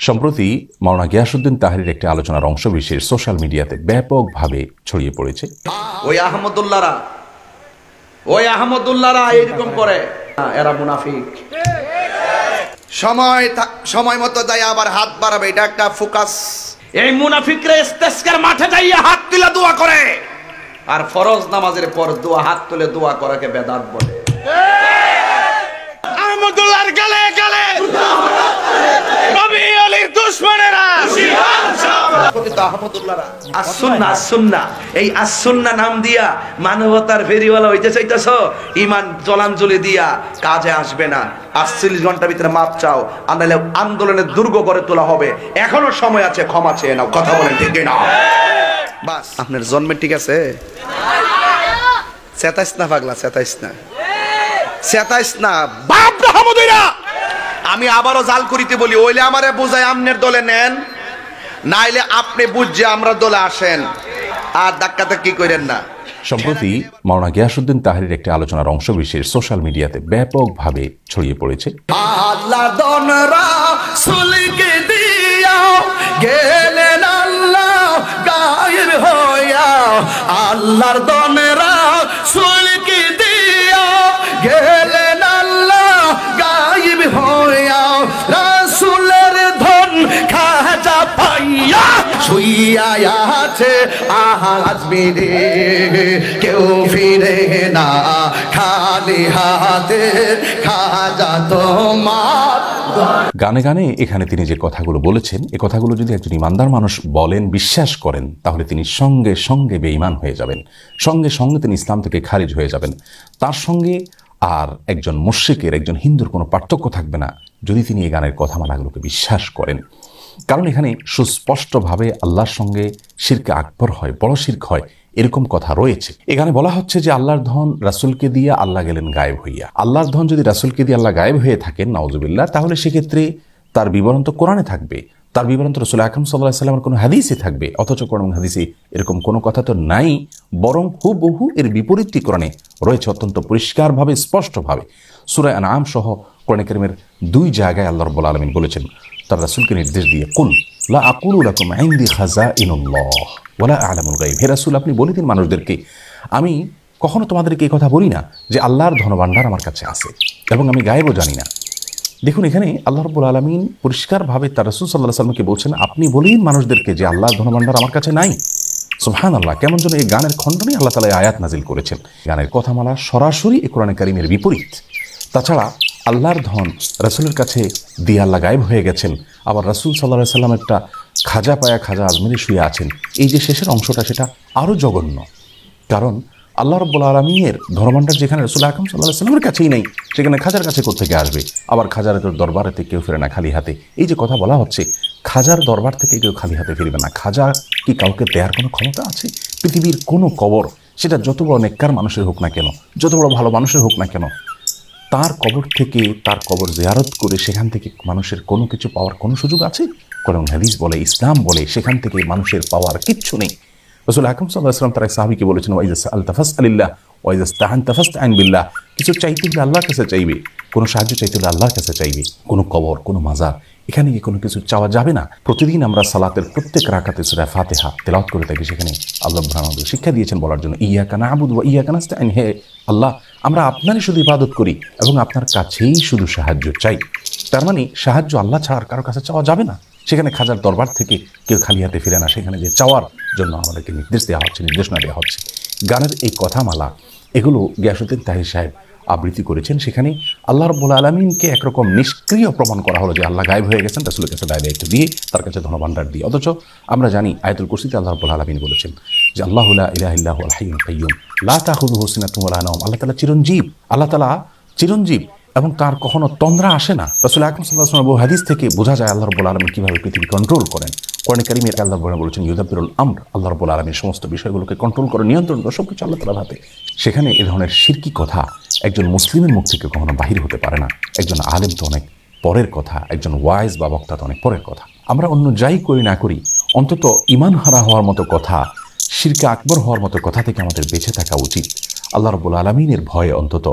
সম্প্রতি মাওলানা গিয়াসউদ্দিন তাহরির একটি আলোচনার অংশবিশেষ সোশ্যাল মিডিয়াতে ব্যাপকভাবে ছড়িয়ে পড়েছে। ওই আহমদুল্লাহরা এরকম করে, এরা মুনাফিক। সময় মতো যাই আবার হাত বাড়াবে, এটা একটা ফোকাস। এই মুনাফিকরা ইস্তেসকার মাঠে যাইয়া হাত তুলে দোয়া করে, আর ফরজ নামাজের পর দোয়া হাত তুলে দোয়া করাকে বেদাত বলে। আহমদুল্লাহর গালে গালে নবী আলীর দুশমনেরা এই আসুন্না নাম দিয়া মানবতার ফেরিওয়ালা হইতে চাইতেছ, ইমান জলাঞ্জলি দিয়া কাজে আসবে না। 48 ঘন্টার ভিতরে মাপ চাও, আনালে আন্দোলনের দুর্গ গড়ে তোলা হবে। এখনো সময় আছে, ক্ষমা চেয়ে নাও। কথা বলেন ঠিক না? বাস আপনার জন্মে ঠিক আছে। চেতাইস না পাগলা, চেতাইস না বাপ রহমদুল্লাহ। আমি আবারও জাল করিতে বলি, ওইলে আমারে বুঝাই আমনের দলে নেন, নাইলে আপনি বুঝছে আমরা দলে আসেন, আর ধাক্কাধাক্কি করেন না। সম্প্রতি মাওলানা গিয়াসউদ্দিন তাহরির একটি আলোচনার অংশবিশেষ সোশ্যাল মিডিয়াতে ব্যাপকভাবে ছড়িয়ে পড়েছে। আল্লাহর দন রাসূলকে দিয়া গেলেন আল্লাহ গায়েব হইয়া, আল্লাহর দন রাসূলকে দিয়া গেলেন আল্লাহ গায়েব হইয়া, রাসূলের ধন খাজা পাইয়া শুইয়া আছে আজ মেরে কেউ ফিরে না খালি হাতে, খাজা তোমার। গানে গানে এখানে তিনি যে কথাগুলো বলেছেন, এই কথাগুলো যদি একজন ইমানদার মানুষ বলেন, বিশ্বাস করেন, তাহলে তিনি সঙ্গে সঙ্গে বেঈমান হয়ে যাবেন, সঙ্গে সঙ্গে তিনি ইসলাম থেকে খারিজ হয়ে যাবেন। তার সঙ্গে আর একজন মুশরিকের, একজন হিন্দুর কোনো পার্থক্য থাকবে না যদি তিনি এই গানের কথামালাগুলোকে বিশ্বাস করেন। কারণ এখানে সুস্পষ্টভাবে আল্লাহর সঙ্গে শিরকে আকবর হয়, বড় শিরক হয়, এরকম কথা রয়েছে। এখানে বলা হচ্ছে যে আল্লাহর ধন রাসূলকে দিয়ে আল্লাহ গেলেন গায়েব হইয়া। আল্লাহর ধন যদি রাসূলকে দিয়ে আল্লাহ গায়েব হয়ে থাকেন, নাউজুবিল্লাহ, তাহলে সেক্ষেত্রে তার বিবরণ তো কোরআনে থাকবে, তার বিবরণ তো রাসূল আকরাম সাল্লাল্লাহু আলাইহি ওয়াসাল্লামের কোনো হাদিসে থাকবে। অথচ কোরআন হাদিসে এরকম কোনো কথা তো নাই, বরং হুবহু এর বিপরীতটি কোরআনে রয়েছে অত্যন্ত পরিষ্কারভাবে, স্পষ্টভাবে। সূরা আনআম সহ কোরআন কারীমের 2 জায়গায় আল্লাহ রাব্বুল আলামিন বলেছেন তার রাসূলকে নির্দেশ দিয়ে, কুল লা আকুলু লাকুম ইনদি খাযাইনুল্লাহ ওয়ালা আ'লামুল গায়ব। হে রাসূল, আপনি বলে দিন মানুষদেরকে, আমি কখনো তোমাদেরকে এই কথা বলি না যে আল্লাহর ধনভাণ্ডার আমার কাছে আছে এবং আমি গায়েবও জানি না। দেখুন, এখানে আল্লাহ রাব্বুল আলামিন পরিষ্কারভাবে তার রাসূল সাল্লাল্লাহু আলাইহি ওয়াসাল্লামকে বলছেন, আপনি বলেন মানুষদেরকে যে আল্লাহর ধনভাণ্ডার আমার কাছে নাই। সুবহানাল্লাহ, কেমন যেন এই গানের খণ্ডনে আল্লাহ তাআলা আয়াত নাজিল করেছেন। গানের কথামালা সরাসরি এই কোরআনে কারীমের বিপরীত। তাছাড়া আল্লাহর ধন রাসূলের কাছে দিয়ে আল্লাহ গায়েব হয়ে গেছেন, আবার রাসূল সাল্লাল্লাহু আলাইহি ওয়াসাল্লাম একটা খাজা পায়া খাজা আজমিরে শুয়ে আছেন। এই যে শেষের অংশটা, সেটা আরও জঘন্য। কারণ আল্লাহ রাব্বুল আলামিনের ধর্মভাণ্ডার যেখানে রাসূল আকরাম সাল্লাল্লাহু আলাইহি ওয়াসাল্লামের কাছেই নেই, সেখানে খাজার কাছে কোত্থেকে আসবে? আবার খাজার দরবারেতে কেউ ফিরে না খালি হাতে। এই যে কথা বলা হচ্ছে, খাজার দরবার থেকে কেউ খালি হাতে ফিরবে না। খাজা কি কাউকে দেওয়ার কোনো ক্ষমতা আছে? পৃথিবীর কোনো কবর, সেটা যত বড় নেককার মানুষের হোক না কেন, যত বড় ভালো মানুষের হোক না কেন, তার কবর থেকে, তার কবর জিয়ারত করে সেখান থেকে মানুষের কোনো কিছু পাওয়ার কোনো সুযোগ আছে? কোরআন হাদিস বলে, ইসলাম বলে, সেখান থেকে মানুষের পাওয়ার কিচ্ছু নেই। রাসূল আকরাম সাল্লাল্লাহু আলাইহি ওয়াসাল্লাম তার এক সাহাবীকে বলেছেন, ওয়াইজা সাআলতা ফাসআলিল্লাহ ওয়াইজা ইসতাআনতা ফাসতাইন বিল্লাহ। কিছু চাইতে হলে আল্লাহর কাছে চাইবে, কোনো সাহায্য চাইতে হলে আল্লাহর কাছে চাইবে। কোনো কবর, কোনো মাজার, এখানে গিয়ে কোনো কিছু চাওয়া যাবে না। প্রতিদিন আমরা সালাতের প্রত্যেক রাকাতে সূরা ফাতিহা তেলাওয়াত করে থাকি, সেখানে আল্লাহ আমাদের শিক্ষা দিয়েছেন বলার জন্য, ইয়াকা না'বুদু ওয়া ইয়াকা নাস্তাইন। হে আল্লাহ, আমরা আপনারই শুধু ইবাদত করি এবং আপনার কাছেই শুধু সাহায্য চাই। তার মানে সাহায্য আল্লাহ ছাড়া কারো কাছে চাওয়া যাবে না। সেখানে খাজার দরবার থেকে কেউ খালি হাতে ফিরে না, সেখানে যে চাওয়ার জন্য আমাদেরকে নির্দেশ দেওয়া হচ্ছে, নির্দেশনা দেওয়া হচ্ছে। গানের এই কথামালা, এগুলো গিয়াসউদ্দিন তাহরি সাহেব আবৃত্তি করেছেন। সেখানে আল্লাহ রাব্বুল আলামিনকে একরকম নিষ্ক্রিয় প্রমাণ করা হলো যে আল্লাহ গায়েব হয়ে গেছেন, রাসূলের কাছে দায়িত্ব দিয়ে, তার কাছে ধনভাণ্ডার দিয়ে। অথচ আমরা জানি আয়াতুল কুরসিতে আল্লাহ রাব্বুল আলামিন বলেছেন যে আল্লাহু লা ইলাহা ইল্লাহুল হাইয়ুল কাইয়্যুম লা তাখুযুহু সিনাতুন ওয়া লা নাওম। আল্লাহ তাআলা চিরঞ্জীব, আল্লাহ তাআলা চিরঞ্জীব এবং তার কখনো তন্দ্রা আসে না। রাসূল আকরাম সাল্লাল্লাহু আলাইহি ওয়াসাল্লাম হাদিস থেকে বোঝা যায় আল্লাহ রাব্বুল আলামিন কিভাবে পৃথিবী কন্ট্রোল করেন। কোরআনে কারীমে আল্লাহ বলেছেন ইউদাব্বিরুল আমর, আল্লাহ রাব্বুল আলামিন সমস্ত বিষয়গুলোকে কন্ট্রোল করে, নিয়ন্ত্রণ করে, সবকিছু আল্লাহ তাআলার হাতে। সেখানে এ ধরনের শিরকি কথা একজন মুসলিমের মুখ থেকে কখনো বাহির হতে পারে না। একজন আলেম তো অনেক পরের কথা, একজন ওয়াইজ বা বক্তা তো অনেক পরের কথা। আমরা অন্য যাই করি না করি, অন্তত ঈমান হারা হওয়ার মতো কথা, শিরকে আকবর হওয়ার মতো কথা থেকে আমাদের বেঁচে থাকা উচিত। আল্লাহ রাব্বুল আলামিনের ভয়ে অন্তত